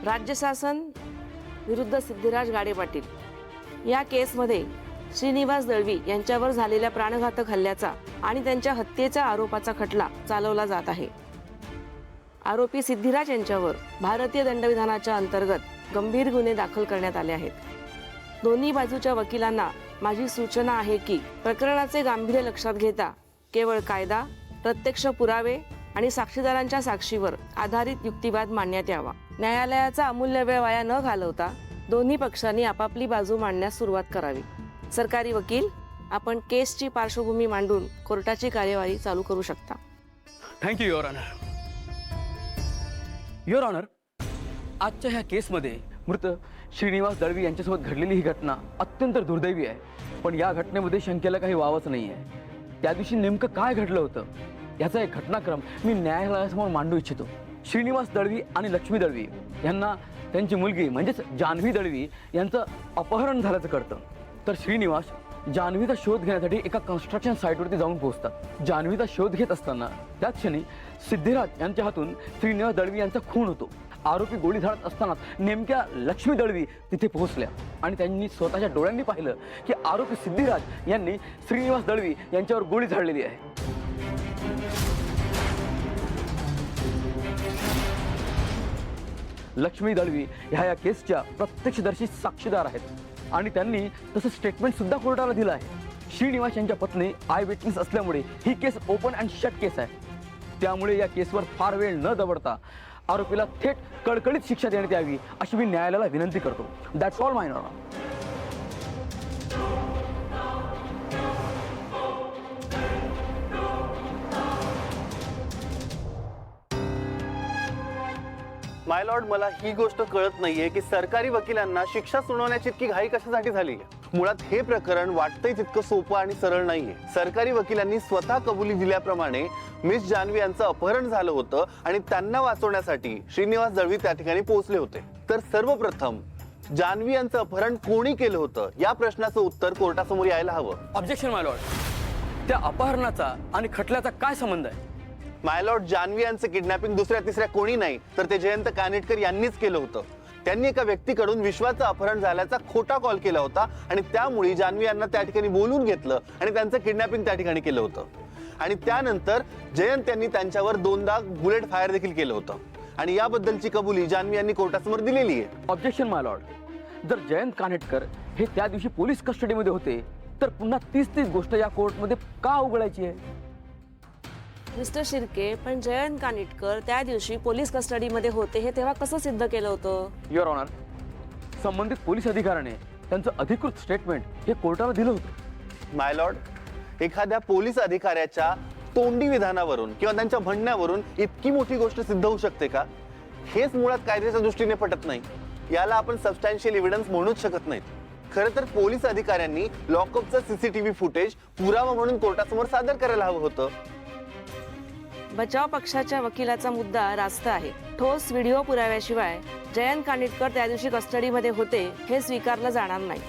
राज्य शासन विरुद्ध सिद्धिराज गाडे पाटील या केसमध्ये श्रीनिवास दळवी यांच्यावर झालेल्या प्राणघातक हल्ल्याचा आणि त्यांच्या हत्येच्या आरोपाचा खटला चालवला जात आहे। आरोपी सिद्धिराज यांच्यावर भारतीय दंडविधानाच्या अंतर्गत गंभीर गुन्हे दाखल करण्यात आले आहेत। दोन्ही बाजूच्या वकिलांना माझी सूचना आहे की प्रकरणाचे गांभीर्य लक्षात घेता केवळ कायदा, प्रत्यक्ष पुरावे आणि साक्षीदारांच्या साक्षीवर आधारित युक्तिवाद मांडण्यात यावा। न्यायालयाचा अमूल्य वेळ वाया न घालवता दोन्ही पक्षांनी आपापली बाजू मांडण्यास सुरुवात करावी। सरकारी वकील, आपण केसची पार्श्वभूमी मांडून कोर्टाची कार्यवाही चालू करू शकता। Thank you your honour. Your honour, आजच्या ह्या केसमध्ये मृत श्रीनिवास दळवी यांच्यासोबत घडलेली ही घटना अत्यंत दुर्दैवी आहे, पण या घटनेमध्ये शंकेला काही वावच नाही आहे। त्या दिवशी नेमकं काय घडलं होतं याचा एक घटनाक्रम मी न्यायालयासमोर मांडू इच्छितो। श्रीनिवास दळवी आणि लक्ष्मी दळवी यांना त्यांची मुलगी म्हणजेच जान्हवी दळवी यांचं अपहरण झाल्याचं कळतं। तर श्रीनिवास जान्हवीचा शोध घेण्यासाठी एका कन्स्ट्रक्शन साईटवरती जाऊन पोहोचतात। जान्हवीचा शोध घेत असताना त्याच क्षणी सिद्धिराज यांच्या हातून श्रीनिवास दळवी यांचा खून होतो। आरोपी गोळी झाडत असताना नेमक्या लक्ष्मी दळवी तिथे पोहोचल्या आणि त्यांनी स्वतःच्या डोळ्यांनी पाहिलं की आरोपी सिद्धिराज यांनी श्रीनिवास दळवी यांच्यावर गोळी झाडलेली आहे। लक्ष्मी दळवी ह्या या केसच्या प्रत्यक्षदर्शी साक्षीदार आहेत आणि त्यांनी तसं स्टेटमेंट सुद्धा कोर्टाला दिलं आहे। श्रीनिवास यांच्या पत्नी आय विटनेस असल्यामुळे ही केस ओपन अँड शट केस आहे। त्यामुळे या केसवर फार वेळ न दवडता आरोपीला थेट कळकळीत शिक्षा देण्यात यावी अशी मी न्यायालयाला विनंती करतो। That's all my honour. My lord, मला ही गोष्ट कळत नाहीये की सरकारी वकिलांना शिक्षा सुनावण्याची इतकी घाई कशासाठी झाली। मुळात हे प्रकरण वाटतंय तितकं सोपं आणि सरळ नाहीये। सरकारी वकिलांनी स्वतः कबुली दिल्याप्रमाणे मिस जान्हवी यांचं अपहरण झालं होतं आणि त्यांना वाचवण्यासाठी श्रीनिवास दळवी त्या ठिकाणी पोहोचले होते। तर सर्वप्रथम जान्हवी यांचं अपहरण कोणी केलं होतं या प्रश्नाचं उत्तर कोर्टासमोर यायला हवं। ऑब्जेक्शन माय लॉर्ड। त्या अपहरणाचा आणि खटल्याचा काय संबंध आहे? माय लॉर्ड, जान्हवी यांचं किडनॅपिंग दुसऱ्या तिसऱ्या कोणी नाही तर ते जयंत कानेटकर यांनीच केलं होतं। त्यांनी एका व्यक्तीकडून विश्वाचं अपहरण झाल्याचा खोटा कॉल केला होता आणि त्यामुळे जान्हवी यांना त्या ठिकाणी बोलून घेतलं आणि त्यांचं किडनॅपिंग त्या ठिकाणी केलं होतं। आणि त्यानंतर जयंत यांनी त्यांच्यावर 2दा बुलेट फायर देखील केलं होतं आणि याबद्दलची कबुली जान्हवी यांनी कोर्टासमोर दिलेली आहे। ऑब्जेक्शन माय लॉर्ड। जर जयंत कानेटकर हे त्या दिवशी पोलीस कस्टडीमध्ये होते तर पुन्हा तीच गोष्ट या कोर्टमध्ये का उघडायची आहे? मिस्टर शिर्के, पण जयंत कानिटकर त्या दिवशी पोलीस कस्टडीमध्ये होते हे तेव्हा कसं सिद्ध केलं होतं? युअर ऑनर, संबंधित पोलीस अधिकाऱ्याने त्यांचं अधिकृत स्टेटमेंट हे कोर्टाला दिलं होतं। माय लॉर्ड, एखाद्या पोलीस अधिकाऱ्याच्या तोंडी विधानावरून किंवा त्यांच्या म्हणण्यावरून इतकी मोठी गोष्ट सिद्ध होऊ शकते का? हेच मुळात कायद्याच्या दृष्टीने पटत नाही। याला आपण सबस्टॅन्शियल एव्हिडन्स म्हणूच शकत नाहीत। खरं तर पोलीस अधिकाऱ्यांनी लॉकअपचं सीसीटीव्ही फुटेज पुरावा म्हणून कोर्टासमोर सादर करायला हवं होतं। बचाव पक्षाच्या वकिलाचा मुद्दा रास्त आहे। ठोस व्हिडिओ पुराव्याशिवाय जयंत कानिटकर त्या दिवशी कस्टडीमध्ये होते हे स्वीकारलं जाणार नाही।